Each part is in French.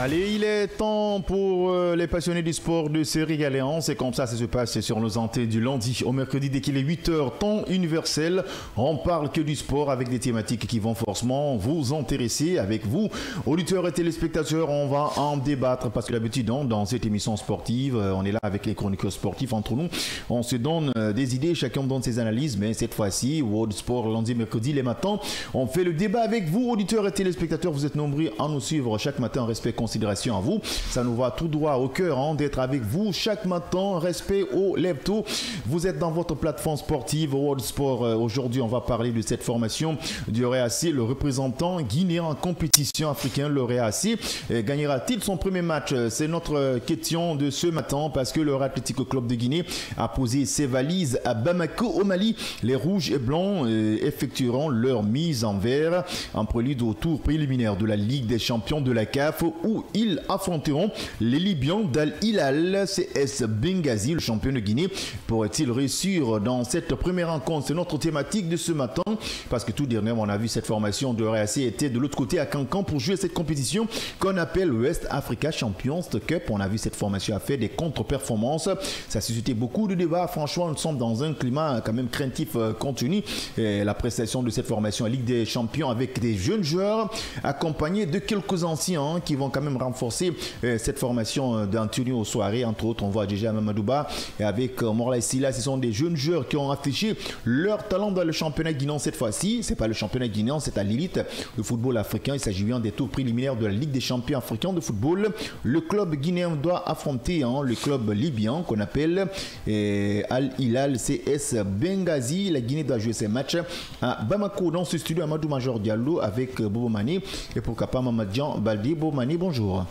Allez, il est temps pour les passionnés du sport de se régaler. C'est comme ça se passe sur nos antennes du lundi au mercredi dès qu'il est 8h, temps universel. On parle que du sport avec des thématiques qui vont forcément vous intéresser. Avec vous, auditeurs et téléspectateurs, on va en débattre parce que d'habitude, dans cette émission sportive, on est là avec les chroniqueurs sportifs entre nous. On se donne des idées, chacun donne ses analyses, mais cette fois-ci, World Sport, lundi, mercredi, les matins, on fait le débat avec vous, auditeurs et téléspectateurs. Vous êtes nombreux à nous suivre chaque matin. Respect, considération à vous. Ça nous va tout droit au cœur d'être avec vous chaque matin. Respect au lève-tôt. Vous êtes dans votre plateforme sportive World Sport. Aujourd'hui, on va parler de cette formation du RAC. Le représentant guinéen en compétition africaine, le RAC, gagnera-t-il son premier match? C'est notre question de ce matin parce que le Athletic Club de Guinée a posé ses valises à Bamako au Mali. Les rouges et blancs effectueront leur mise en vert en prélude au tour préliminaire de la Ligue des champions de la CAF où ils affronteront les Libyens d'Al Hilal CS Benghazi, le champion de Guinée. Pourrait-il réussir dans cette première rencontre? C'est notre thématique de ce matin parce que tout dernièrement on a vu cette formation de RAC était de l'autre côté à Cancan pour jouer cette compétition qu'on appelle West Africa Champions Cup. On a vu cette formation a fait des contre-performances. Ça a suscité beaucoup de débats. Franchement, nous sommes dans un climat quand même craintif compte tenu la prestation de cette formation à Ligue des Champions avec des jeunes joueurs accompagnés de quelques anciens qui vont quand même renforcer cette formation d'Antonio Soirée. Entre autres, on voit déjà Mamadouba et avec Morla Silla. Ce sont des jeunes joueurs qui ont affiché leur talent dans le championnat guinéen cette fois-ci. C'est pas le championnat guinéen, c'est à l'élite du football africain. Il s'agit bien des tours préliminaires de la Ligue des champions africains de football. Le club guinéen doit affronter le club libyen qu'on appelle Al Hilal CS Benghazi. La Guinée doit jouer ses matchs à Bamako. Dans ce studio, Amadou Major Diallo avec Bobo Mané et pourquoi pas Mamadjan Baldé. Bobo Mané, bonjour.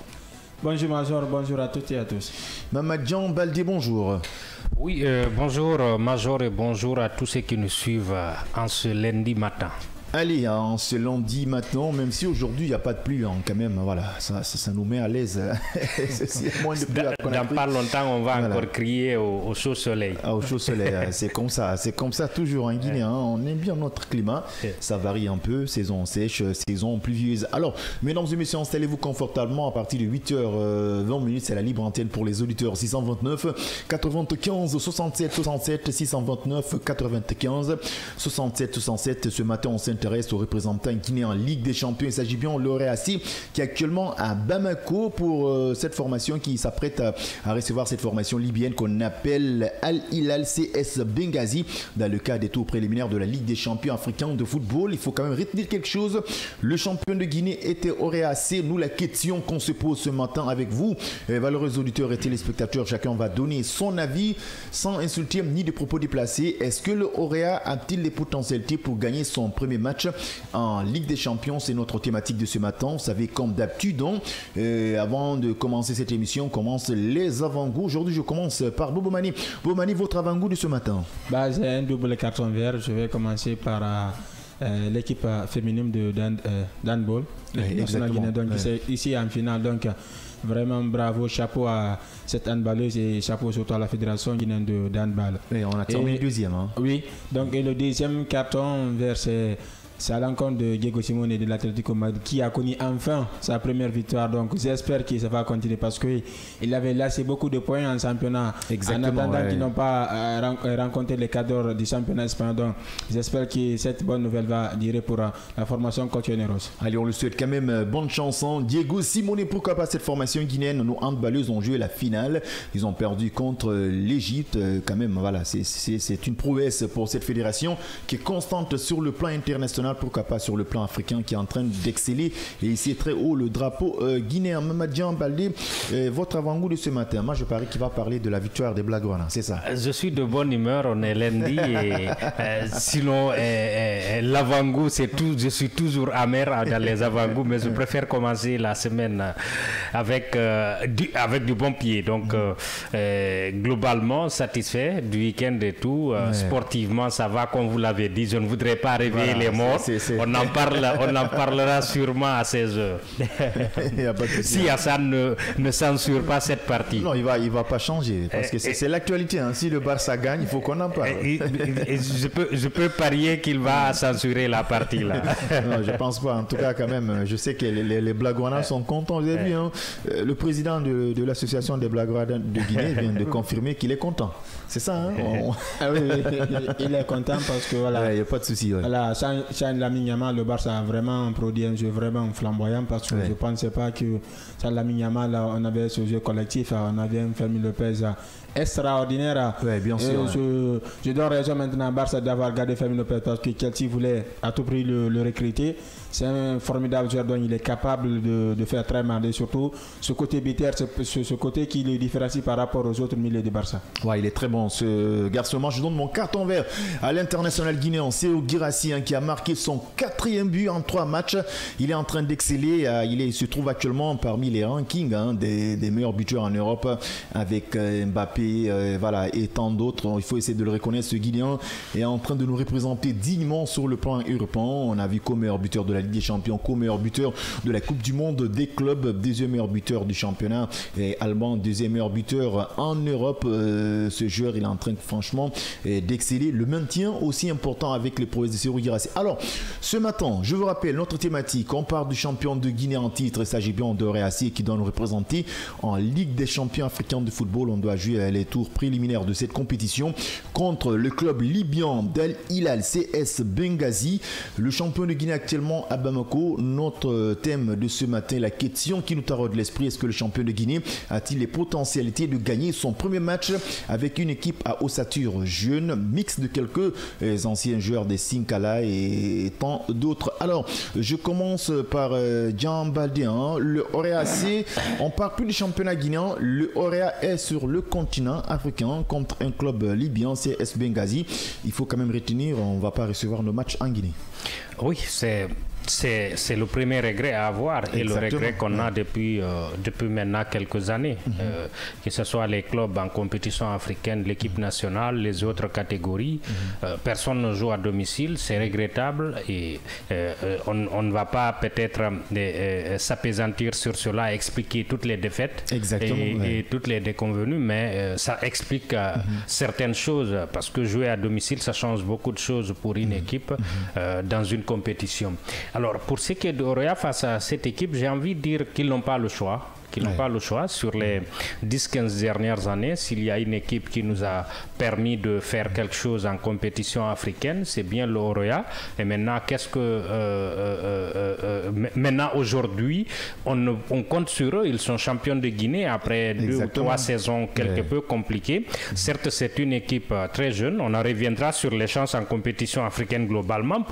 Bonjour Major, bonjour à toutes et à tous. Mamadjan Baldé, bonjour. Oui, bonjour Major et bonjour à tous ceux qui nous suivent en ce lundi matin. Allez, ce lundi maintenant, même si aujourd'hui il n'y a pas de pluie, quand même, voilà, ça nous met à l'aise. Dans pas longtemps, on va encore crier au chaud soleil. Au chaud soleil, c'est comme ça toujours en Guinée. On aime bien notre climat, ça varie un peu, saison sèche, saison pluvieuse. Alors, mesdames et messieurs, installez-vous confortablement à partir de 8h20, c'est la libre antenne pour les auditeurs. 629 95 67 67 629 95 67 67. Ce matin, on s'intéresse aux représentants guinéens en Ligue des Champions. Il s'agit bien de l'ORAC qui est actuellement à Bamako pour cette formation qui s'apprête à recevoir cette formation libyenne qu'on appelle Al Hilal CS Benghazi dans le cadre des tours préliminaires de la Ligue des Champions africains de football. Il faut quand même retenir quelque chose. Le champion de Guinée était ORAC. Nous, la question qu'on se pose ce matin avec vous, valeureux auditeurs et téléspectateurs, chacun va donner son avis sans insulter ni de propos déplacés. Est-ce que le ORAC a-t-il les potentialités pour gagner son premier match en Ligue des Champions? C'est notre thématique de ce matin. Vous savez, comme d'habitude, avant de commencer cette émission, on commence les avant-goûts. Aujourd'hui, je commence par Bobo Mané. Bobo Mané, votre avant-goût de ce matin? J'ai un double carton vert. Je vais commencer par l'équipe féminine de d'handball. Exactement. Donc, ici en finale. Donc, vraiment bravo, chapeau à cette handballeuse et chapeau surtout à la Fédération guinéenne de handball. Et on a terminé le deuxième. Oui, donc et le deuxième carton vert, c'est à l'encontre de Diego Simone et de l'Atlético Madrid qui a connu enfin sa première victoire. Donc j'espère que ça va continuer parce qu'il avait laissé beaucoup de points en championnat. Exactement, en attendant qu'ils n'ont pas rencontré les cadres du championnat espagnol. Donc j'espère que cette bonne nouvelle va durer pour la formation Cotioneros. Allez, on le souhaite quand même bonne chance. Diego Simone, pourquoi pas cette formation guinéenne? Nos handballeuses ont joué la finale. Ils ont perdu contre l'Égypte. Quand même, voilà, c'est une prouesse pour cette fédération qui est constante sur le plan international. Pourquoi pas sur le plan africain qui est en train d'exceller et ici très haut le drapeau guinéen. Mamadjan Baldé, votre avant-goût de ce matin, moi je parie qu'il va parler de la victoire des Blaugrana, c'est ça? Je suis de bonne humeur, on est lundi et sinon l'avant-goût c'est tout, je suis toujours amer dans les avant-goûts mais je préfère commencer la semaine avec du bon pied, donc globalement satisfait du week-end et tout. Sportivement ça va comme vous l'avez dit, je ne voudrais pas réveiller les morts. On en parlera sûrement à 16h. Si Hassan ne censure pas cette partie. Non, il va pas changer parce que c'est l'actualité. Hein. Si le Barça gagne, il faut qu'on en parle. Je peux parier qu'il va censurer la partie là. Non, je pense pas. En tout cas, quand même, je sais que les Blaugrana sont contents. Vous avez vu, hein, le président de l'association des Blaugrana de Guinée vient de confirmer qu'il est content. C'est ça, hein? Oui, il est content parce que voilà. Il n'y a pas de souci. Ouais. Voilà, sans Lamine Yamal, le Barça a vraiment produit un jeu vraiment flamboyant parce que je ne pensais pas que sans Lamine Yamal, on avait ce jeu collectif, on avait un Fermi Lopez extraordinaire. Oui, bien sûr. Je donne raison maintenant à Barça d'avoir gardé Fermi Lopez parce que Chelsea voulait à tout prix le recruter. C'est un formidable joueur dont il est capable de faire très mal et surtout ce côté bitter, ce côté qui le différencie par rapport aux autres milieux de Barça. Ouais, il est très bon ce garçon. Je donne mon carton vert à l'international guinéen Séou Guirassy qui a marqué son 4e but en 3 matchs. Il est en train d'exceller. Il se trouve actuellement parmi les rankings des meilleurs buteurs en Europe avec Mbappé voilà, et tant d'autres. Il faut essayer de le reconnaître. Ce Guinéen est en train de nous représenter dignement sur le plan européen. On a vu comme meilleur buteur de la Ligue des Champions, comme meilleur buteur de la Coupe du Monde des clubs, deuxième meilleur buteur du championnat et allemand, deuxième meilleur buteur en Europe. Ce joueur, il est en train franchement d'exceller. Le maintien aussi important avec les prouesses de Séou Guirassy. Alors, ce matin, je vous rappelle notre thématique. On parle du champion de Guinée en titre. Il s'agit bien de Réassi qui doit nous représenter en Ligue des champions africains de football. On doit jouer les tours préliminaires de cette compétition contre le club libyen d'Al Hilal CS Benghazi. Le champion de Guinée actuellement à Bamako. Notre thème de ce matin, la question qui nous taraude l'esprit, est-ce que le champion de Guinée a-t-il les potentialités de gagner son premier match avec une équipe à ossature jeune, mix de quelques anciens joueurs des Sinkala et tant d'autres. Alors, je commence par Jean Baldéan. Le Réassi, on parle plus du championnat guinéen, le Orea est sur le continent africain contre un club libyen, CS Benghazi. Il faut quand même retenir, on ne va pas recevoir nos matchs en Guinée. Oui, c'est le premier regret à avoir. Exactement. Et le regret qu'on a depuis maintenant quelques années, que ce soit les clubs en compétition africaine, l'équipe nationale, les autres catégories, personne ne joue à domicile, c'est regrettable et on ne va pas peut-être s'apaisantir sur cela, expliquer toutes les défaites et toutes les déconvenues, mais ça explique certaines choses parce que jouer à domicile, ça change beaucoup de choses pour une équipe dans une compétition. Alors, pour ce qui est d'Orea face à cette équipe, j'ai envie de dire qu'ils n'ont pas le choix. Pas le choix. Sur les 10-15 dernières années, s'il y a une équipe qui nous a permis de faire quelque chose en compétition africaine, c'est bien l'Oroya. Et maintenant, maintenant, aujourd'hui, on compte sur eux. Ils sont champions de Guinée après 2 ou 3 saisons quelque peu compliquées. Certes, c'est une équipe très jeune. On en reviendra sur les chances en compétition africaine globalement.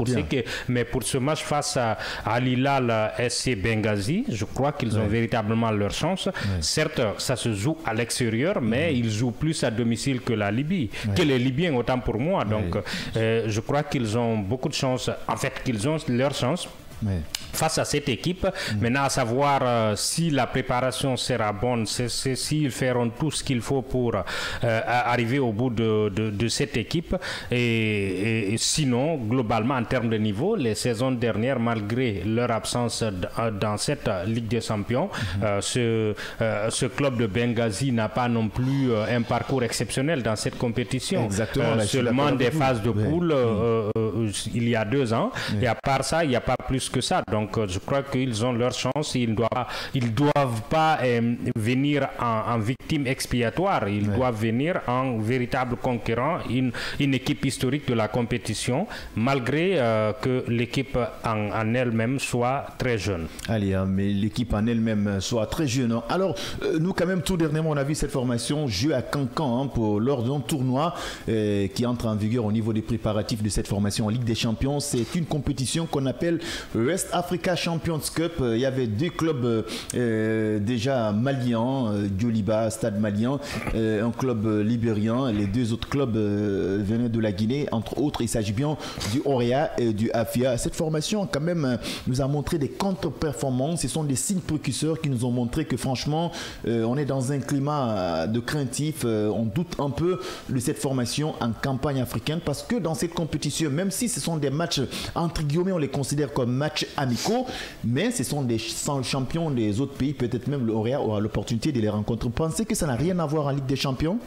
Mais pour ce match face à Al Hilal SC Benghazi, je crois qu'ils ont véritablement leur chance. Certes, ça se joue à l'extérieur, mais ils jouent plus à domicile que la Libye, que les Libyens, autant pour moi. Donc, je crois qu'ils ont beaucoup de chance. En fait, qu'ils ont leur chance. Face à cette équipe, maintenant à savoir si la préparation sera bonne, s'ils feront tout ce qu'il faut pour arriver au bout de cette équipe et sinon globalement en termes de niveau, les saisons dernières malgré leur absence dans cette Ligue des Champions, ce club de Benghazi n'a pas non plus un parcours exceptionnel dans cette compétition. Seulement des phases de poule il y a 2 ans et à part ça il n'y a pas plus que ça. Donc je crois qu'ils ont leur chance. Ils doivent pas venir en victime expiatoire. Ils doivent venir en véritable conquérant, une équipe historique de la compétition, malgré que l'équipe en elle-même soit très jeune. Allez, mais l'équipe en elle-même soit très jeune. Alors, nous quand même, tout dernièrement, on a vu cette formation jouer à Cancan lors d'un tournoi qui entre en vigueur au niveau des préparatifs de cette formation en Ligue des Champions. C'est une compétition qu'on appelle West Africa Champions Cup, il y avait 2 clubs déjà maliens, Djoliba, Stade malien, un club libérien. Les 2 autres clubs venaient de la Guinée. Entre autres, il s'agit bien du Orea et du Afia. Cette formation, quand même, nous a montré des contre-performances. Ce sont des signes précurseurs qui nous ont montré que, franchement, on est dans un climat de craintif. On doute un peu de cette formation en campagne africaine parce que dans cette compétition, même si ce sont des matchs, entre guillemets, on les considère comme matchs amicaux, mais ce sont des champions des autres pays. Peut-être même le Orea aura l'opportunité de les rencontrer. Vous pensez que ça n'a rien à voir en Ligue des Champions?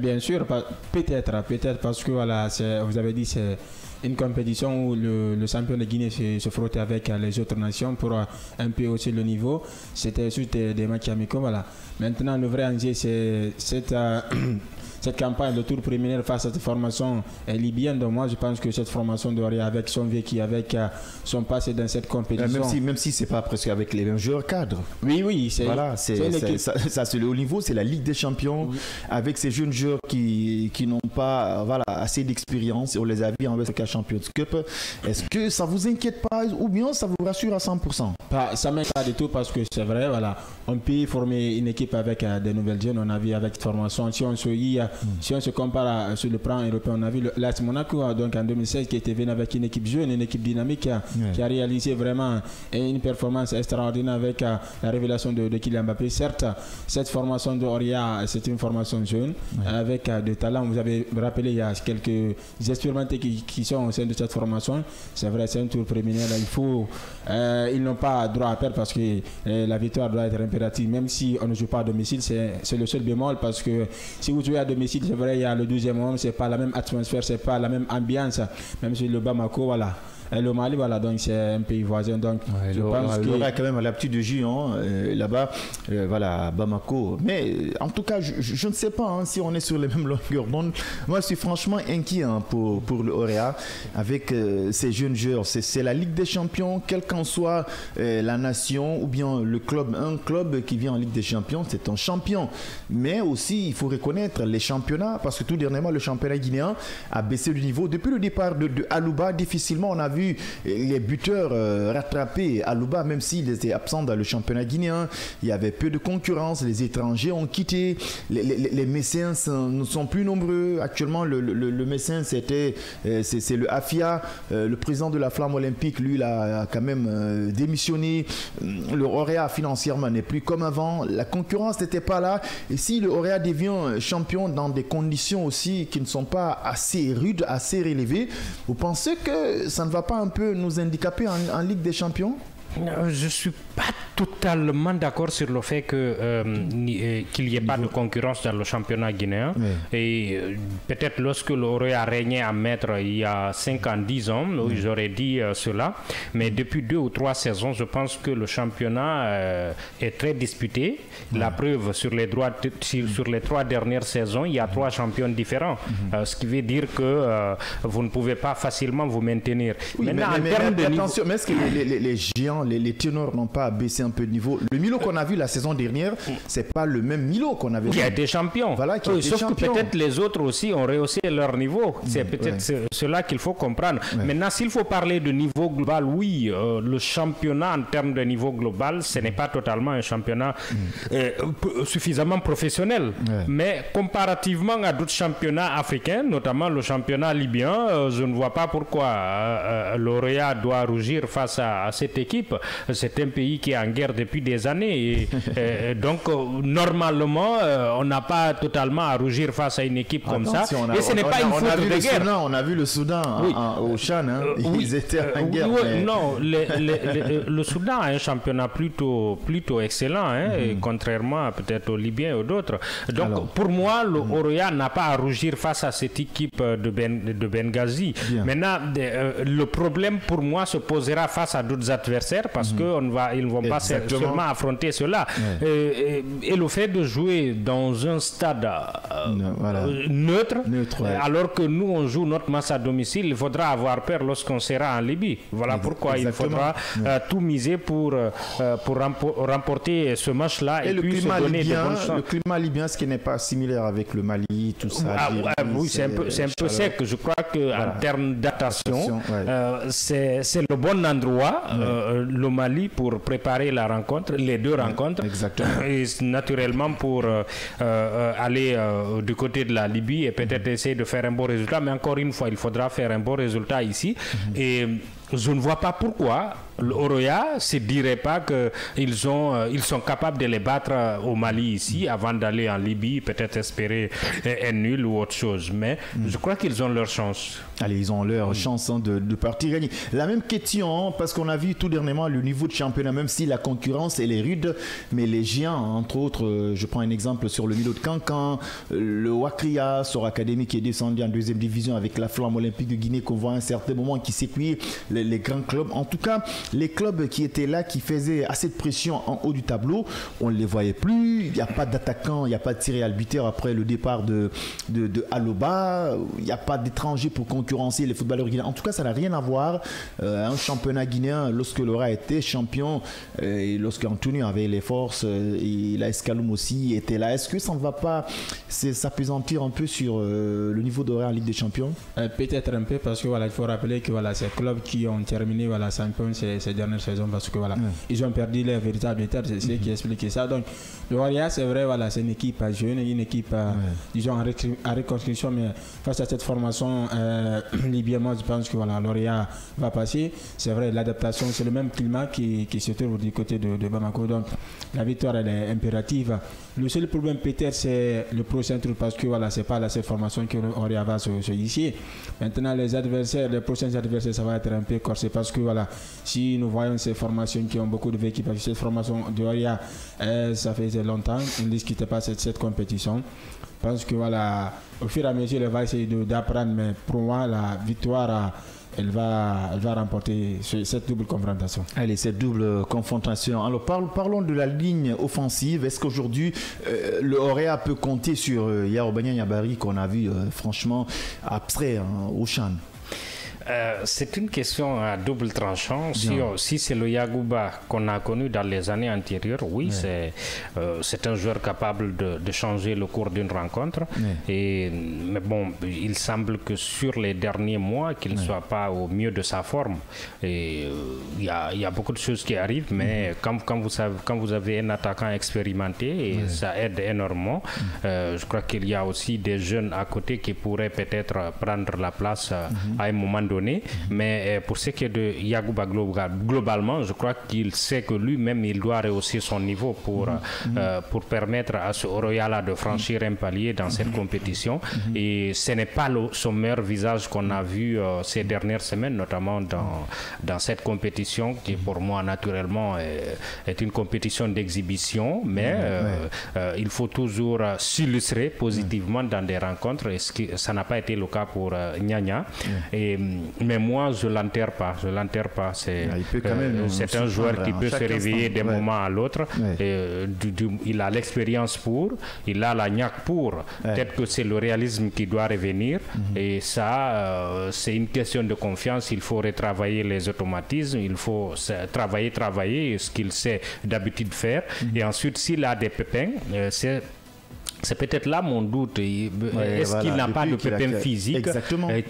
Bien sûr, peut-être parce que voilà, vous avez dit c'est une compétition où le champion de Guinée se frottait avec les autres nations pour un peu hausser le niveau. C'était juste des matchs amicaux. Voilà. Maintenant, le vrai enjeu, c'est cette campagne, le tour préliminaire face à cette formation libyenne. Donc moi, je pense que cette formation doit aller avec son vécu, avec son passé dans cette compétition. Même si c'est pas presque avec les mêmes joueurs cadres. Oui, c'est voilà, c'est le haut niveau, c'est la Ligue des Champions, oui. Avec ces jeunes joueurs qui n'ont pas assez d'expérience. On les a vus en West Africa Champions Cup. Est-ce que ça vous inquiète pas ou bien ça vous rassure à 100%? Ça m'inquiète pas du tout parce que c'est vrai, voilà, on peut former une équipe avec des nouvelles jeunes. On a vu avec cette formation, si on se compare sur le plan européen, on a vu l'AS Monaco donc en 2016 qui était venu avec une équipe jeune, une équipe dynamique qui a réalisé vraiment une performance extraordinaire avec la révélation de Kylian Mbappé. Certes, cette formation de Oria, c'est une formation jeune avec de talent. Vous avez rappelé, il y a quelques expérimentés qui sont au sein de cette formation. C'est vrai, c'est un tour préliminaire. Ils n'ont pas droit à perdre parce que la victoire doit être impérative. Même si on ne joue pas à domicile, c'est le seul bémol parce que si vous jouez à domicile, c'est vrai, il y a le 12e homme, c'est pas la même atmosphère, c'est pas la même ambiance. Même si le Bamako, voilà. Et le Mali, voilà, donc c'est un pays voisin. Donc je pense qu'il y a quand même l'habitude de jouer là-bas, voilà, Bamako. Mais en tout cas, je ne sais pas si on est sur les mêmes longueurs d'onde. Moi, je suis franchement inquiet pour le Orea avec ces jeunes joueurs. C'est la Ligue des Champions, quelle qu'en soit la nation ou bien le club. Un club qui vient en Ligue des Champions, c'est un champion. Mais aussi, il faut reconnaître les championnats parce que tout dernièrement, le championnat guinéen a baissé le niveau. Depuis le départ de Alouba, difficilement on a vu les buteurs rattraper Alouba, même s'il était absent dans le championnat guinéen. Il y avait peu de concurrence, les étrangers ont quitté, les mécènes ne sont plus nombreux. Actuellement, le mécène, c'est le Afia, le président de la Flamme Olympique, lui, il a quand même démissionné. Le Orea financièrement n'est plus comme avant. La concurrence n'était pas là. Et si le Orea devient champion dans des conditions aussi qui ne sont pas assez rudes, assez relevées, vous pensez que ça ne va pas un peu nous handicaper en Ligue des Champions? Je ne suis pas totalement d'accord sur le fait qu'il n'y ait pas de concurrence dans le championnat guinéen. Oui. Et peut-être lorsque l'Orient a régné en maître il y a 5 ans, 10 ans, j'aurais dit cela. Mais depuis 2 ou 3 saisons, je pense que le championnat est très disputé. La preuve, sur les 3 dernières saisons, il y a 3 champions différents. Ce qui veut dire que vous ne pouvez pas facilement vous maintenir. Oui, maintenant, attention, mais est-ce que les géants, les ténors n'ont pas baissé un peu de niveau? Le Milo qu'on a vu la saison dernière, c'est pas le même Milo qu'on avait vu. Qui a été champion. Voilà, sauf que peut-être les autres aussi ont rehaussé leur niveau. C'est peut-être cela qu'il faut comprendre. Maintenant, s'il faut parler de niveau global, oui, le championnat en termes de niveau global, ce n'est pas totalement un championnat suffisamment professionnel. Mais comparativement à d'autres championnats africains, notamment le championnat libyen, je ne vois pas pourquoi l'Orea doit rougir face à cette équipe. C'est un pays qui est en guerre depuis des années et donc normalement on n'a pas totalement à rougir face à une équipe comme ça. Et ce n'est pas une faute de guerre. On a vu le Soudan au Chan, ils étaient en guerre. Non, le Soudan a un championnat plutôt excellent, et contrairement peut-être aux Libyens ou d'autres. Donc pour moi, le Orea n'a pas à rougir face à cette équipe de Benghazi. Maintenant, le problème pour moi se posera face à d'autres adversaires. adversaires parce qu'ils ne vont pas seulement affronter cela. Et le fait de jouer dans un stade neutre, alors que nous, on joue notre match à domicile, il faudra avoir peur lorsqu'on sera en Libye. Voilà pourquoi il faudra tout miser pour remporter ce match-là et puis se donner de bonnes chances. Le climat libyen, ce qui n'est pas similaire avec le Mali, tout ça. Oui, c'est un peu sec. Je crois qu'en termes d'adaptation, c'est le bon endroit, le Mali, pour préparer la rencontre, les deux rencontres. Exactement. Et naturellement pour aller du côté de la Libye et peut-être essayer de faire un bon résultat. Mais encore une fois, il faudra faire un bon résultat ici. Et je ne vois pas pourquoi le Oroya ne se dirait pas qu'ils sont capables de les battre au Mali ici avant d'aller en Libye, peut-être espérer un nul ou autre chose. Mais je crois qu'ils ont leur chance. Allez, ils ont leur chance de partir gagner. La même question, parce qu'on a vu tout dernièrement le niveau de championnat, même si la concurrence elle est rude, mais les géants, entre autres, je prends un exemple sur le Milo de Cancan, le Wakria, sur Académie qui est descendu en deuxième division avec la Flamme Olympique de Guinée qu'on voit à un certain moment qui s'épuise, les grands clubs. En tout cas, les clubs qui étaient là, qui faisaient assez de pression en haut du tableau, on ne les voyait plus. Il n'y a pas d'attaquant, il n'y a pas de tiré arbitraire après le départ de Aloba. Il n'y a pas d'étrangers pour concurrencer les footballeurs guinéens. En tout cas, ça n'a rien à voir. Un championnat guinéen, lorsque Laura était champion, et lorsque Antonio avait les forces, et la Escaloum aussi était là, est-ce que ça ne va pas s'appesantir un peu sur le niveau d'horaire en Ligue des Champions? Peut-être un peu, parce que il faut rappeler que ces clubs qui ont terminé champions ces dernières saisons, parce que ils ont perdu leur véritable état, c'est ce qui explique ça. Donc le Warrior, c'est vrai, c'est une équipe jeune, une équipe disons en reconstruction, mais face à cette formation libyenne, je pense que l'Orient va passer. C'est vrai, l'adaptation, c'est le même climat qui se trouve du côté de Bamako, donc la victoire elle est impérative. Le seul problème peut-être c'est le prochain tour, parce que c'est pas cette formation que l'Orient va se initier. Maintenant les prochains adversaires, ça va être un peu corsé, parce que si nous voyons ces formations qui ont beaucoup de vécu, parce que cette formation de Orient, ça faisait longtemps, on ne discutait pas cette compétition. Je pense que au fur et à mesure, elle va essayer d'apprendre, mais pour moi, la victoire, elle va remporter cette double confrontation. Allez, cette double confrontation. Alors, parlons de la ligne offensive. Est-ce qu'aujourd'hui, le Orea peut compter sur Yaobanya Yabari, qu'on a vu franchement abstrait au Chan? C'est une question à double tranchant. Si c'est le Yagouba qu'on a connu dans les années antérieures, oui, c'est un joueur capable de changer le cours d'une rencontre. Mais bon, il semble que sur les derniers mois, qu'il ne soit pas au mieux de sa forme. Et il y a beaucoup de choses qui arrivent, mais quand vous avez un attaquant expérimenté, ça aide énormément. Je crois qu'il y a aussi des jeunes à côté qui pourraient peut-être prendre la place à un moment donné. Mais pour ce qui est de Yagouba globalement, je crois qu'il sait que lui-même il doit rehausser son niveau pour permettre à ce Oroya de franchir un palier dans cette compétition. Et ce n'est pas son meilleur visage qu'on a vu ces dernières semaines, notamment dans cette compétition qui pour moi naturellement est une compétition d'exhibition, mais il faut toujours s'illustrer positivement dans des rencontres, et ça n'a pas été le cas pour Nyanya. Mais moi, je ne l'enterre pas. C'est un joueur qui peut se réveiller d'un moment à l'autre. Il a l'expérience il a la niaque pour. Peut-être que c'est le réalisme qui doit revenir. Et ça, c'est une question de confiance. Il faut retravailler les automatismes. Il faut travailler ce qu'il sait d'habitude faire. Et ensuite, s'il a des pépins, c'est peut-être là mon doute. Est-ce qu'il n'a pas de pépin physique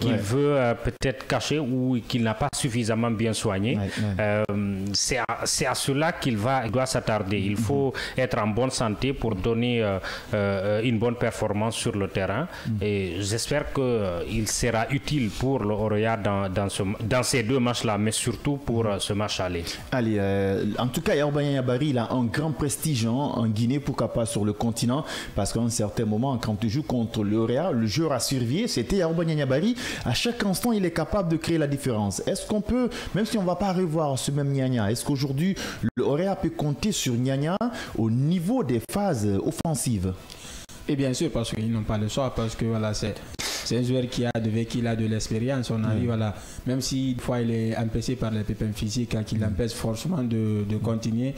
qu'il veut peut-être cacher, ou qu'il n'a pas suffisamment bien soigné? C'est à cela qu'il doit s'attarder. Il faut être en bonne santé pour donner une bonne performance sur le terrain. Et j'espère qu'il sera utile pour le Oroya dans ces deux matchs-là, mais surtout pour ce match aller. Allez, en tout cas, Yaobanya Yabari, il a un grand prestige en Guinée, pourquoi pas sur le continent, parce qu'à un certain moment, quand tu joues contre le Oroya, le joueur à surveiller, c'était Yaobanya Yabari. À chaque instant, il est capable de créer la différence. Est-ce qu'on peut, même si on ne va pas revoir ce même Nyanya, est-ce qu'aujourd'hui, le Oroya peut compter sur Nyanya au niveau des phases offensives? Et bien sûr, parce qu'ils n'ont pas le choix, parce que c'est un joueur qui a de vécu, il a de l'expérience. On arrive voilà, même si des fois il est empêché par les pépins physiques qui l'empêchent forcément de continuer.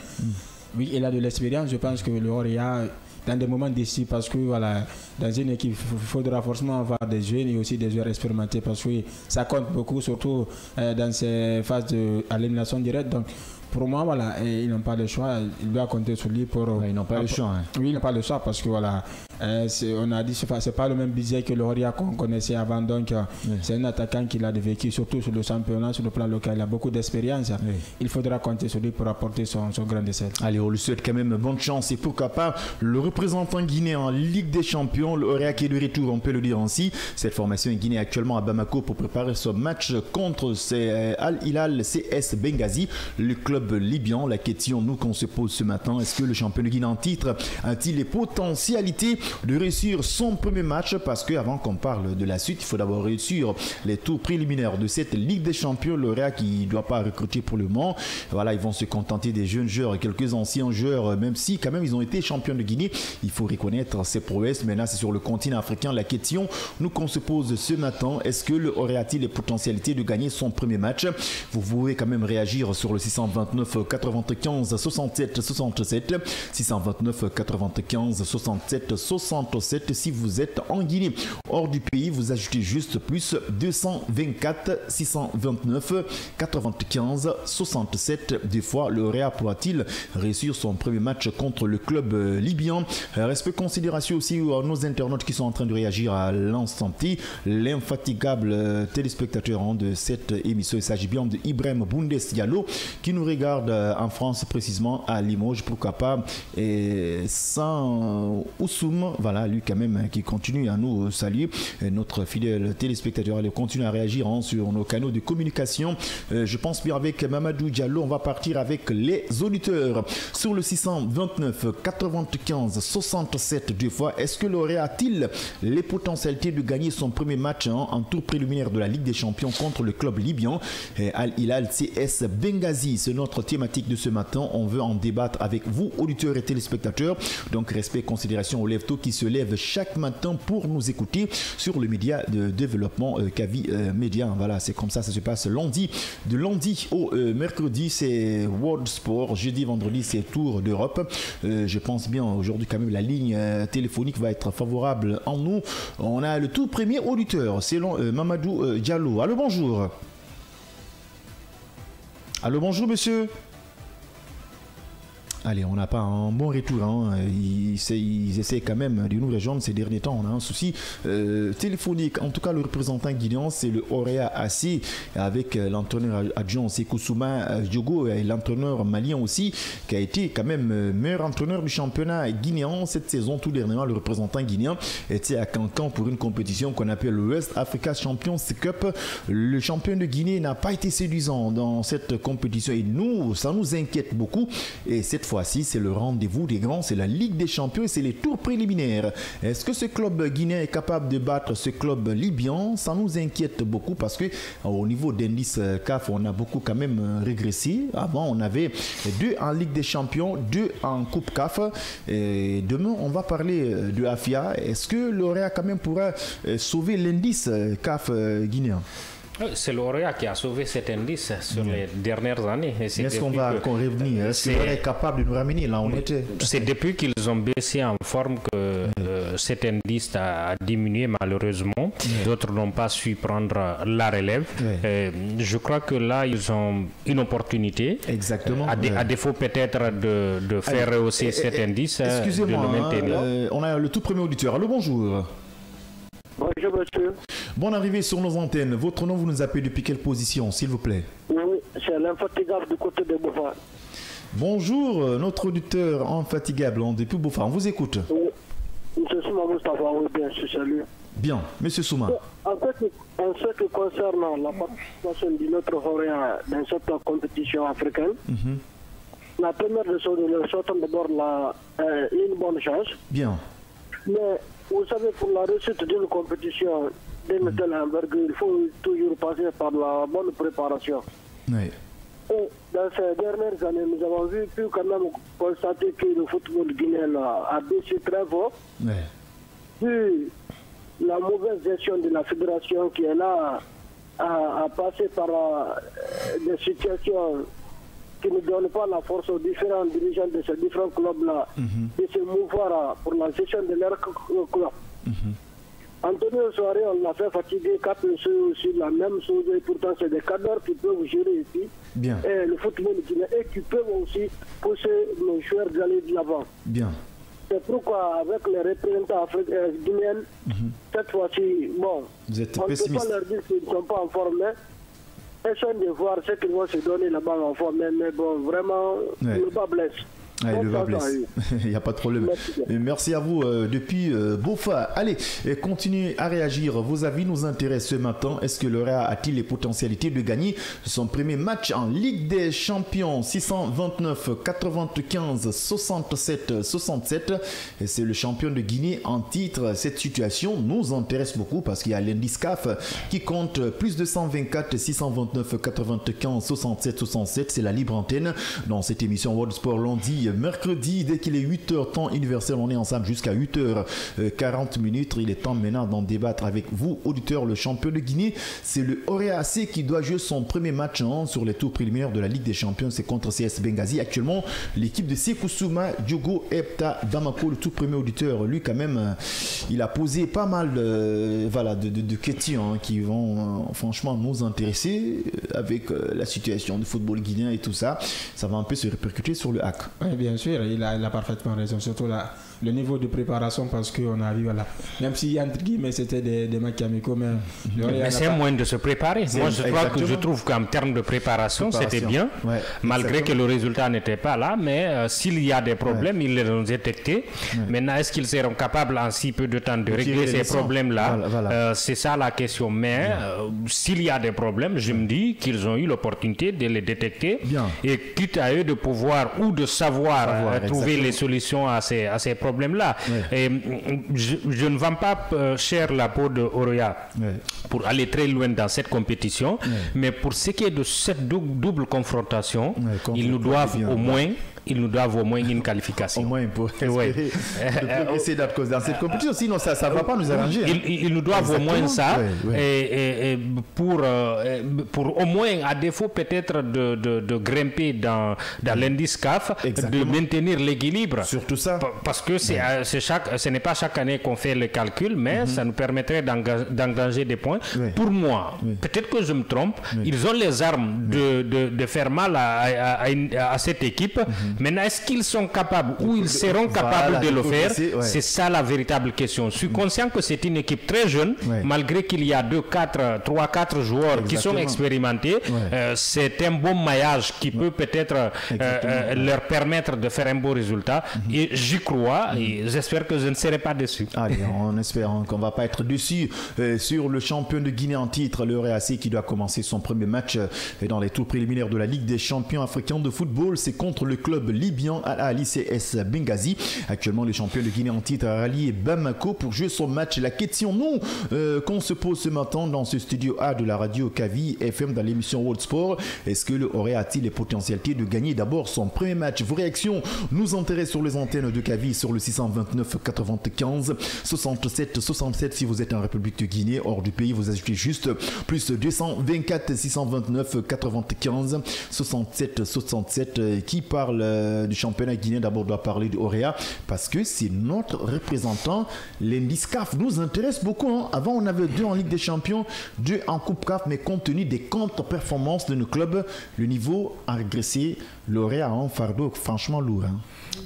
Oui, il a de l'expérience. Je pense que le Orea, dans des moments décisifs, parce que voilà, dans une équipe, il faudra forcément avoir des jeunes et aussi des joueurs expérimentés, parce que ça compte beaucoup, surtout dans ces phases à l'élimination directe. Donc, pour moi, voilà, ils n'ont pas le choix. Il doit compter sur lui pour. Ils n'ont pas le choix. Hein. Oui, ils n'ont pas le choix parce que voilà, on a dit c'est pas le même budget que le Oria qu'on connaissait avant. Donc, c'est un attaquant qui a vécu, surtout sur le championnat, sur le plan local. Il a beaucoup d'expérience. Il faudra compter sur lui pour apporter son grain de sel. Allez, on lui souhaite quand même bonne chance et pourquoi pas le représentant guinéen en Ligue des Champions, le Oria qui est de retour, on peut le dire ainsi. Cette formation est guinéenne actuellement à Bamako pour préparer ce match contre Al Hilal CS Benghazi, le club libyen. La question nous qu'on se pose ce matin, est-ce que le champion de Guinée en titre a-t-il les potentialités de réussir son premier match? Parce qu'avant qu'on parle de la suite, il faut d'abord réussir les tours préliminaires de cette Ligue des Champions. Le Réa qui ne doit pas recruter pour le moment. Voilà, ils vont se contenter des jeunes joueurs, quelques anciens joueurs, même si quand même ils ont été champions de Guinée. Il faut reconnaître ses prouesses. Maintenant, c'est sur le continent africain. La question nous qu'on se pose ce matin, est-ce que le Réa a-t-il les potentialités de gagner son premier match? Vous pouvez quand même réagir sur le 629 95 67 67 629 95 67 67 si vous êtes en Guinée. Hors du pays, vous ajoutez juste plus 224 629 95 67. Des fois, le Réa pourra-t-il réussir son premier match contre le club libyen? Respect considération aussi à nos internautes qui sont en train de réagir à l'instant T. L'infatigable téléspectateur de cette émission, il s'agit bien de Ibrahim Boundes Diallo qui nous regarde en France, précisément à Limoges, pourquoi pas, et sans Oussoum, voilà, lui quand même qui continue à nous saluer, et notre fidèle téléspectateur, il continue à réagir sur nos canaux de communication. Je pense bien avec Mamadou Diallo, on va partir avec les auditeurs sur le 629 95 67 deux fois. Est-ce que l'Oréa a-t-il les potentialités de gagner son premier match en tour préliminaire de la Ligue des Champions contre le club libyen Al Hilal CS Benghazi? C'est notre thématique de ce matin. On veut en débattre avec vous, auditeurs et téléspectateurs. Donc, respect et considération aux lève-tôt qui se lèvent chaque matin pour nous écouter sur le média de développement Kavi Média. Voilà, c'est comme ça se passe lundi. De lundi au mercredi, c'est World Sport. Jeudi, vendredi, c'est Tour d'Europe. Je pense bien aujourd'hui quand même la ligne téléphonique va être favorable en nous. On a le tout premier auditeur, c'est Mamadou Diallo. Allô, bonjour. Allô, bonjour, monsieur. Allez, on n'a pas un bon retour. Hein. Ils essaient quand même de nous rejoindre ces derniers temps. On a un souci téléphonique. En tout cas, le représentant guinéen, c'est le Orea AC avec l'entraîneur adjoint Sekou Souma Diogo et l'entraîneur malien aussi, qui a été quand même meilleur entraîneur du championnat guinéen cette saison. Tout dernièrement, le représentant guinéen était à Cancan pour une compétition qu'on appelle le West Africa Champions Cup. Le champion de Guinée n'a pas été séduisant dans cette compétition et nous, ça nous inquiète beaucoup. Et cette fois-ci, c'est le rendez-vous des grands, c'est la Ligue des Champions et c'est les tours préliminaires. Est-ce que ce club guinéen est capable de battre ce club libyen? Ça nous inquiète beaucoup parce que au niveau d'indice CAF, on a beaucoup quand même régressé. Avant, on avait 2 en Ligue des Champions, 2 en Coupe CAF. Et demain, on va parler de AFIA. Est-ce que l'Oréa quand même pourra sauver l'indice CAF guinéen? C'est l'Oréa qui a sauvé cet indice sur les dernières années. Est-ce qu'on va revenir? Est-ce qu'il est capable de nous ramener là où on était? C'est depuis qu'ils ont baissé en forme que cet indice a diminué malheureusement. D'autres n'ont pas su prendre la relève. Je crois que là, ils ont une opportunité. Exactement. À défaut peut-être de faire rehausser cet indice. Excusez-moi, on a le tout premier auditeur. Allô, bonjour. Bonjour monsieur. Bonne arrivée sur nos antennes. Votre nom, vous nous appelez depuis quelle position, s'il vous plaît? Oui, c'est l'infatigable du côté de Bouffard. Bonjour, notre auditeur infatigable depuis Bouffard. On vous écoute. Oui, monsieur Souma Moustapha, oui, bien sûr, salut. Bien, monsieur Souma. En ce qui concerne la participation de notre Oréa dans cette compétition africaine, la première des choses, nous souhaitons d'abord une bonne chance. Bien. Mais vous savez, pour la réussite d'une compétition d'une telle envergure, il faut toujours passer par la bonne préparation. Oui. Et dans ces dernières années, nous avons pu quand même constater que le football guinéen a baissé très fort. Oui. Puis, la mauvaise gestion de la fédération qui est là à passer par des situations qui ne donnent pas la force aux différents dirigeants de ces différents clubs-là de se mouvoir pour la gestion de leur club. Antonio Soare, on l'a fait fatiguer 4 sur la même chose, et pourtant c'est des cadres qui peuvent gérer ici. Bien. Et le football guinéen, et qui peuvent aussi pousser nos joueurs d'aller de l'avant. Bien. C'est pourquoi, avec les représentants guinéens, cette fois-ci, bon, vous êtes on ne peut pas leur dire qu'ils ne sont pas en forme, mais essayons de voir ce qu'ils vont se donner là-bas en forme. Mais bon, vraiment, le bas blesse. Le bas blesse. Il n'y a pas de problème. Merci à vous depuis Bofa. Allez, continuez à réagir. Vos avis nous intéressent ce matin. Est-ce que l'Orea a-t-il les potentialités de gagner son premier match en Ligue des Champions? 629 95 67 67. Et c'est le champion de Guinée en titre. Cette situation nous intéresse beaucoup parce qu'il y a l'Indiscaf qui compte plus de 124 629 95 67 67. C'est la libre antenne dans cette émission World Sport lundi. Mercredi, dès qu'il est 8h, temps universel, on est ensemble jusqu'à 8h40 minutes. Il est temps maintenant d'en débattre avec vous, auditeurs. Le champion de Guinée, c'est le Orea AC qui doit jouer son premier match sur les tours préliminaires de la Ligue des Champions. C'est contre CS Benghazi. Actuellement, l'équipe de Sékou Souma, Diogo Epta Bamako, le tout premier auditeur, lui quand même, il a posé pas mal de questions qui vont franchement nous intéresser avec la situation du football guinéen et tout ça. Ça va un peu se répercuter sur le hack. Oui, bien sûr, il a parfaitement raison, surtout le niveau de préparation, parce qu'on a vu, même si entre guillemets c'était des matchs amicaux, mais c'est un moyen de se préparer. Moi je trouve qu'en termes de préparation c'était bien, malgré que le résultat n'était pas là, mais s'il y a des problèmes, ils les ont détectés. Maintenant, est-ce qu'ils seront capables en si peu de temps de régler ces problèmes-là? C'est ça la question. Mais s'il y a des problèmes, je me dis qu'ils ont eu l'opportunité de les détecter et quitte à eux de pouvoir ou de savoir trouver les solutions à ces problèmes-là. Et je ne vends pas cher la peau de Orea pour aller très loin dans cette compétition, mais pour ce qui est de cette double confrontation, ils nous doivent au moins une qualification. Au moins pour essayer d'être dans cette compétition, sinon ça ne va pas nous arranger. Ils nous doivent au moins ça, et pour au moins, à défaut peut-être de grimper dans l'indice CAF, de maintenir l'équilibre. Surtout ça. Parce que ce n'est pas chaque année qu'on fait le calcul, mais ça nous permettrait d'engager des points. Pour moi, peut-être que je me trompe, ils ont les armes de faire mal à cette équipe. Maintenant, est-ce qu'ils sont capables ou ils seront capables de le faire? C'est ça la véritable question. Je suis conscient que c'est une équipe très jeune, malgré qu'il y a 3-4 joueurs qui sont expérimentés. C'est un bon maillage qui peut peut-être leur permettre de faire un beau résultat. Et j'y crois et j'espère que je ne serai pas déçu. Allez, on espère qu'on ne va pas être déçu sur le champion de Guinée en titre, le Orea AC, qui doit commencer son premier match dans les tours préliminaires de la Ligue des champions africains de football. C'est contre le club libyen Al-Ahli CS Benghazi. Actuellement, le champion de Guinée en titre a rallié Bamako pour jouer son match. La question qu'on se pose ce matin dans ce studio A de la radio Kavi FM dans l'émission World Sport, est-ce que le Orea a-t-il les potentialités de gagner d'abord son premier match? Vos réactions nous intéressent sur les antennes de Kavi sur le 629 95 67 67. Si vous êtes en République de Guinée, hors du pays, vous ajoutez juste plus 224 629 95 67 67. Qui parle du championnat guinéen d'abord doit parler de Orea parce que c'est notre représentant. L'Indiscaf nous intéresse beaucoup. Avant, on avait 2 en Ligue des Champions, 2 en Coupe CAF, mais compte tenu des contre-performances de nos clubs, le niveau a régressé. L'Orea a un fardeau franchement lourd.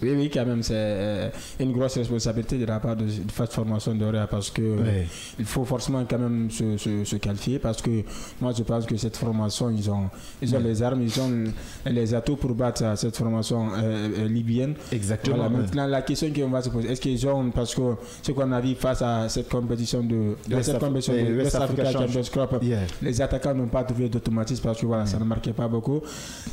Oui, quand même, c'est une grosse responsabilité de la part de cette formation d'Orea parce que il faut forcément quand même se qualifier parce que moi je pense que cette formation, ils ont les armes, ils ont les atouts pour battre cette formation libyenne. Exactement. Voilà, maintenant, la question qu'on va se poser, est-ce qu'ils ont, parce que ce qu'on a vu face à cette compétition de West Africa Champions Cup, les attaquants n'ont pas trouvé d'automatisme parce que ça ne marquait pas beaucoup.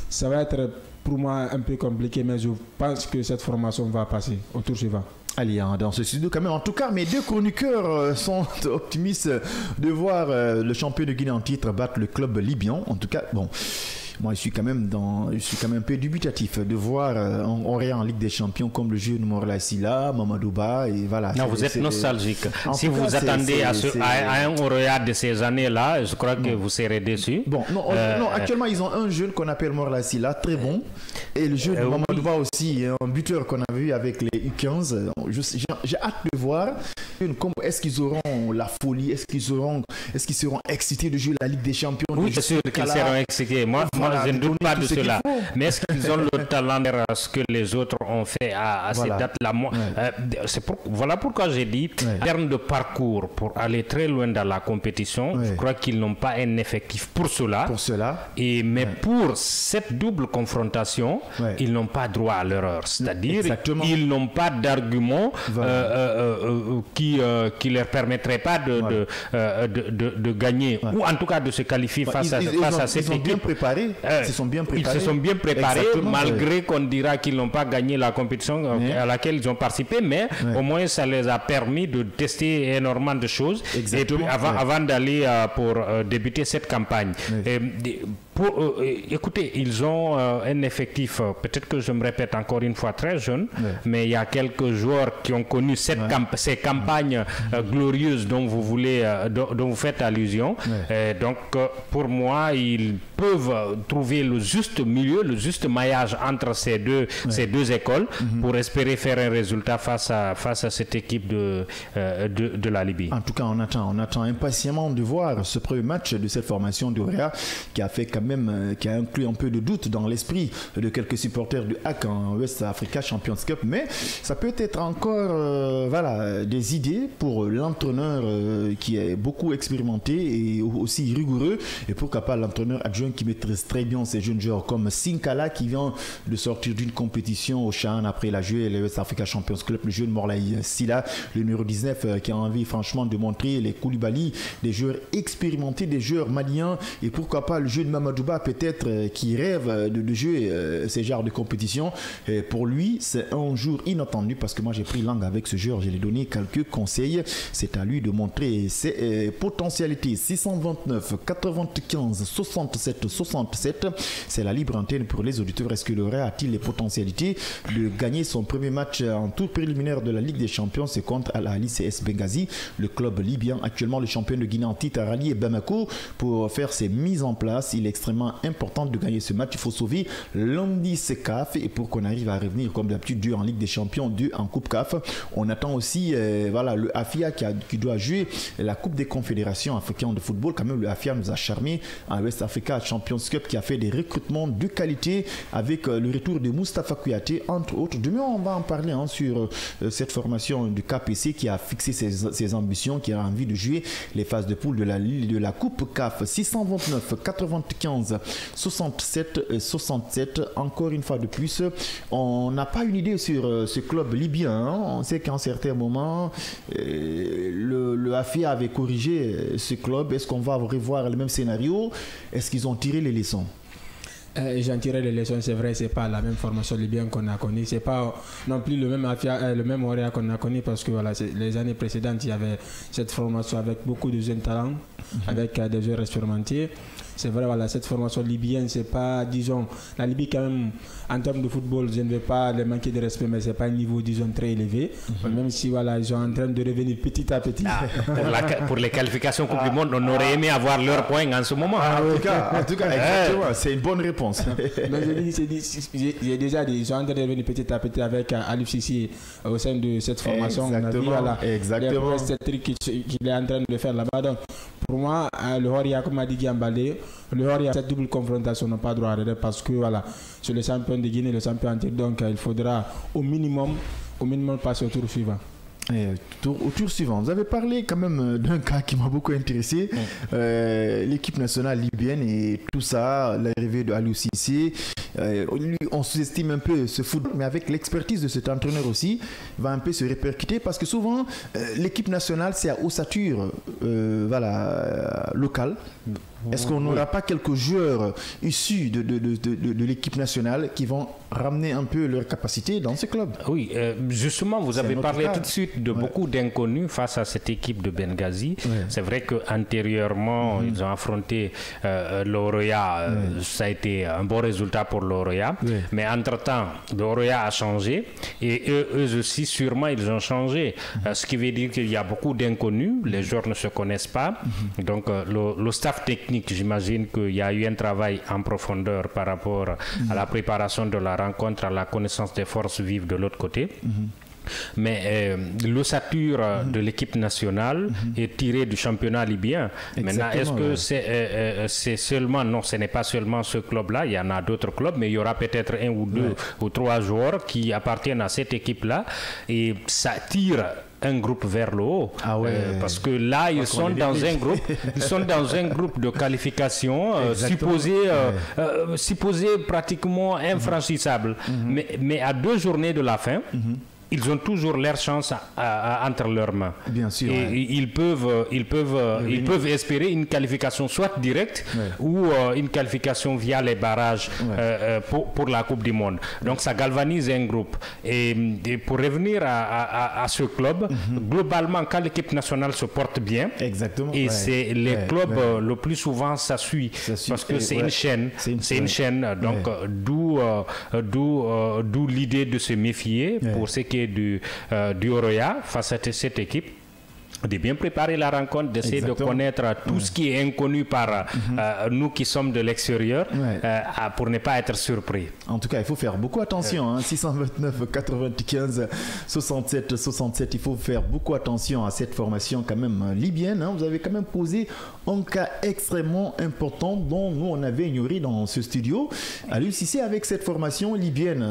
Ça va être pour moi un peu compliqué, mais je pense que cette formation va passer au tour suivant. Allez, dans ce studio quand même. En tout cas, mes 2 chroniqueurs sont optimistes de voir le champion de Guinée en titre battre le club libyen. En tout cas, bon, moi je suis quand même un peu dubitatif de voir en Ligue des Champions comme le jeune Morla Silla, Mamadouba et voilà. Non, vous êtes nostalgique. Si vous attendez à un Auréat de ces années-là, je crois que vous serez déçu. Bon, non, actuellement ils ont un jeune qu'on appelle Morla Silla, très bon, et le jeune Mamadouba aussi, un buteur qu'on a vu avec les U15. J'ai hâte de voir est-ce qu'ils auront la folie, est-ce qu'ils seront excités de jouer la Ligue des Champions. Oui, c'est sûr qu'ils seront excités. Moi, je ne doute pas de cela. Mais est-ce qu'ils ont le talent de ce que les autres ont fait à cette date-là? Voilà pourquoi j'ai dit, en termes de parcours, pour aller très loin dans la compétition, je crois qu'ils n'ont pas un effectif pour cela. Mais pour cette double confrontation, ils n'ont pas droit à l'erreur. C'est-à-dire, ils n'ont pas d'argument qui leur permettrait pas de gagner ou en tout cas de se qualifier face à cette équipe. Ils se sont bien préparés malgré qu'on dira qu'ils n'ont pas gagné la compétition à laquelle ils ont participé, mais au moins ça les a permis de tester énormément de choses et puis avant d'aller pour débuter cette campagne. Écoutez, ils ont un effectif, peut-être que je me répète encore une fois, très jeune, mais il y a quelques joueurs qui ont connu ces campagnes glorieuses dont vous faites allusion. Donc, pour moi, ils peuvent trouver le juste milieu, le juste maillage entre ces deux écoles pour espérer faire un résultat face à cette équipe de la Libye. En tout cas, on attend impatiemment de voir ce premier match de cette formation d'Auréa qui a inclus un peu de doute dans l'esprit de quelques supporters du HAC en West Africa Champions Cup, mais ça peut être encore des idées pour l'entraîneur qui est beaucoup expérimenté et aussi rigoureux, et pourquoi pas l'entraîneur adjoint qui maîtrise très bien ces jeunes joueurs comme Sinkala qui vient de sortir d'une compétition au Chan après la joué le West Africa Champions Club, le jeune Morlaï Silla, le numéro 19 qui a envie franchement de montrer les Koulibaly, des joueurs expérimentés, des joueurs maliens, et pourquoi pas le jeune Mamadouba peut-être qui rêve de jouer ces genres de compétition. Et pour lui, c'est un jour inattendu parce que moi j'ai pris langue avec ce joueur, je lui ai donné quelques conseils. C'est à lui de montrer ses potentialités. 629 95 67 67, c'est la libre antenne pour les auditeurs. Est-ce que l'Auréa a-t-il les potentialités de gagner son premier match en tour préliminaire de la Ligue des Champions? C'est contre Al Ahly CS Benghazi, le club libyen, actuellement le champion de Guinée en titre, rallié Bamako pour faire ses mises en place. Il est extrêmement important de gagner ce match. Il faut sauver l'indice CAF et pour qu'on arrive à revenir comme d'habitude 2 en Ligue des Champions, 2 en Coupe CAF. On attend aussi le AFIA qui doit jouer la Coupe des Confédérations africaines de football. Quand même, le AFIA nous a charmé en West Africa Champions Cup qui a fait des recrutements de qualité avec le retour de Moustapha Kouyaté entre autres. Demain on va en parler sur cette formation du KPC qui a fixé ses ambitions, qui a envie de jouer les phases de poule de la Coupe CAF. 629 95 67 67. Encore une fois de plus, on n'a pas une idée sur ce club libyen. On sait qu'à un certain moment le AFIA avait corrigé ce club. Est-ce qu'on va revoir le même scénario? Est-ce qu'ils ont tiré les leçons? J'en tirais les leçons, c'est vrai, c'est pas la même formation libyenne qu'on a connue, c'est pas non plus le même AFIA, le même Auréa qu'on a connu, parce que les années précédentes il y avait cette formation avec beaucoup de jeunes talents, avec des joueurs expérimentés. C'est vrai, cette formation libyenne, c'est pas, disons, la Libye quand même, en termes de football, je ne vais pas les manquer de respect, mais c'est pas un niveau, disons, très élevé. Même si, ils sont en train de revenir petit à petit. Pour les qualifications Coupe du Monde, on aurait aimé avoir leur point en ce moment. En tout cas, exactement, c'est une bonne réponse. Mais j'ai déjà dit, ils sont en train de revenir petit à petit avec Alif Sissi au sein de cette formation. Exactement. On a vu, les prouesses qu'il est en train de faire là-bas. Donc, pour moi, le Horia, comme a dit Giambaldé, le Horia, cette double confrontation n'a pas droit à rêver parce que c'est le champion de Guinée, le champion en titre, donc il faudra au minimum passer au tour suivant. Au tour suivant, vous avez parlé quand même d'un cas qui m'a beaucoup intéressé, l'équipe nationale libyenne et tout ça, l'arrivée de Aliou Cissé. On sous-estime un peu ce football, mais avec l'expertise de cet entraîneur aussi, va un peu se répercuter parce que souvent l'équipe nationale c'est à ossature locale. Est-ce qu'on n'aura pas quelques joueurs issus de l'équipe nationale qui vont ramener un peu leur capacité dans ce club? Oui, justement, vous avez parlé tout de suite de beaucoup d'inconnus face à cette équipe de Benghazi. C'est vrai qu'antérieurement, ils ont affronté l'Oroya. Ça a été un bon résultat pour l'Oroya. Mais entre-temps, l'Oroya a changé et eux aussi, sûrement, ils ont changé. Ce qui veut dire qu'il y a beaucoup d'inconnus. Les joueurs ne se connaissent pas. Donc, le staff technique, j'imagine qu'il y a eu un travail en profondeur par rapport à la préparation de la rencontre, à la connaissance des forces vives de l'autre côté. Mais l'ossature de l'équipe nationale est tirée du championnat libyen. Maintenant, est-ce que c'est seulement... Non, ce n'est pas seulement ce club-là. Il y en a d'autres clubs, mais il y aura peut-être un ou deux ou trois joueurs qui appartiennent à cette équipe-là. Et ça tire un groupe vers le haut, parce que là ils sont dans un groupe, de qualification supposé pratiquement infranchissable. Mais à 2 journées de la fin, ils ont toujours leur chance entre leurs mains. Bien sûr. Et ils peuvent espérer une qualification soit directe ou une qualification via les barrages pour la Coupe du Monde. Donc ça galvanise un groupe. Et pour revenir à ce club, globalement, quand l'équipe nationale se porte bien, et c'est les clubs le plus souvent ça suit parce que c'est une chaîne. C'est une chaîne. Donc d'où l'idée de se méfier pour ce qui est du Oroya face à cette équipe, de bien préparer la rencontre, d'essayer de connaître tout ce qui est inconnu par nous qui sommes de l'extérieur pour ne pas être surpris. En tout cas, il faut faire beaucoup attention. 629 95 67 67, il faut faire beaucoup attention à cette formation quand même libyenne. Vous avez quand même posé un cas extrêmement important dont nous on avait ignoré dans ce studio. Aliou Cissé, avec cette formation libyenne,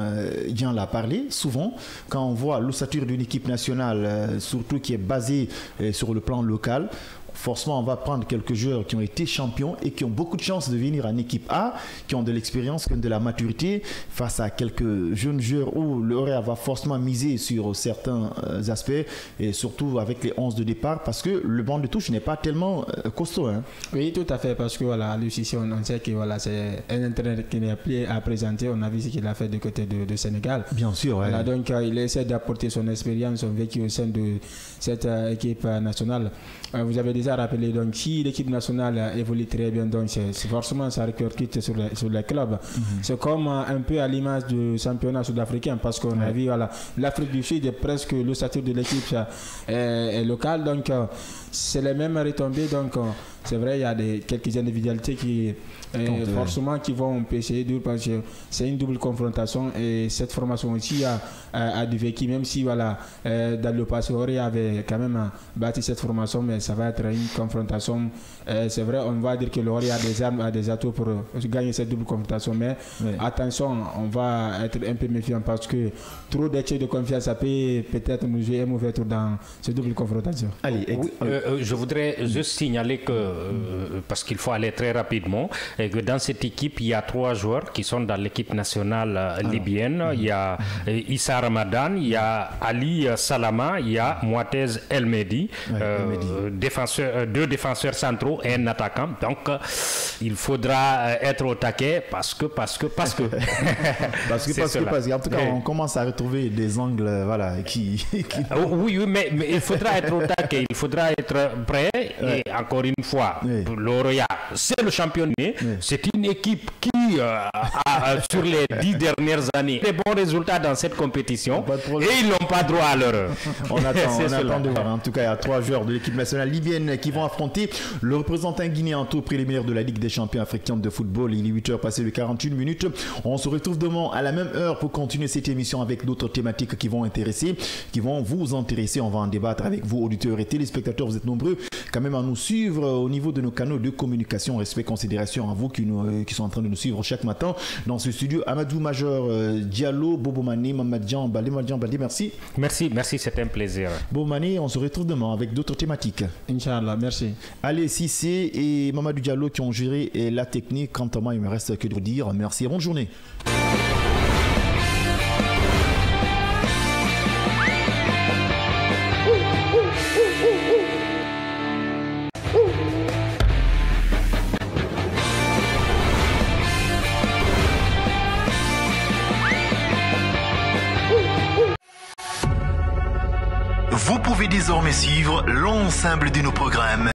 Jean l'a parlé souvent, quand on voit l'ossature d'une équipe nationale, surtout qui est basée sur le plan local, forcément, on va prendre quelques joueurs qui ont été champions et qui ont beaucoup de chances de venir en équipe A, qui ont de l'expérience, qui ont de la maturité, face à quelques jeunes joueurs où l'Oroya va forcément miser sur certains aspects, et surtout avec les 11 de départ, parce que le banc de touche n'est pas tellement costaud. Oui, tout à fait, parce que Lucie, on sait que c'est un entraîneur qui n'est plus à présenter. On a vu ce qu'il a fait du côté de Sénégal. Bien sûr. Donc, il essaie d'apporter son expérience, son vécu au sein de cette équipe nationale. Vous avez déjà rappelé, donc si l'équipe nationale évolue très bien, donc c'est forcément ça répercute sur les clubs. C'est comme un peu à l'image du championnat sud-africain, parce qu'on a vu l'Afrique du Sud est presque le statut de l'équipe est local, donc c'est les mêmes retombées. Donc c'est vrai, il y a quelques individualités qui forcément qui vont essayer de, parce que c'est une double confrontation, et cette formation aussi a du vécu, même si dans le passé on avait quand même bâti cette formation, mais ça va être une confrontation. C'est vrai, on va dire que l'Ori a des armes, a des atouts pour gagner cette double confrontation, mais attention, on va être un peu méfiant, parce que trop d'excès de confiance, ça peut peut-être nous jouer un mauvais tour dans cette double confrontation. Allez, je voudrais juste signaler que parce qu'il faut aller très rapidement, et que dans cette équipe il y a 3 joueurs qui sont dans l'équipe nationale libyenne. Il y a Issa Ramadan, il y a Ali Salama, il y a Mouatez El Mehdi, 2 défenseurs centraux et un attaquant. Donc il faudra être au taquet parce que en tout cas on commence à retrouver des angles qui... oui, mais il faudra être au taquet, il faudra être prêt. Et encore une fois, l'Oroya, c'est le champion, c'est une équipe qui sur les 10 dernières années des bons résultats dans cette compétition, et ils n'ont pas droit à l'erreur. On attend de voir. En tout cas, il y a 3 joueurs de l'équipe nationale libyenne qui vont affronter le représentant guinéen en tour préliminaire de la Ligue des champions africains de football. Il est 8h passé de 41 minutes. On se retrouve demain à la même heure pour continuer cette émission avec d'autres thématiques qui vont vous intéresser. On va en débattre avec vous, auditeurs et téléspectateurs. Vous êtes nombreux quand même à nous suivre au niveau de nos canaux de communication. Respect, considération à vous qui sont en train de nous suivre chaque matin dans ce studio. Amadou Major Diallo, Bobo Mané, Mamadjan Balé, merci. Merci, c'était un plaisir. Bobo Mané, on se retrouve demain avec d'autres thématiques. Inch'Allah, merci. Allez, Cissé et Mamadou Diallo qui ont géré la technique. Quant à moi, il me reste que de vous dire merci et bonne journée. Vous pouvez désormais suivre l'ensemble de nos programmes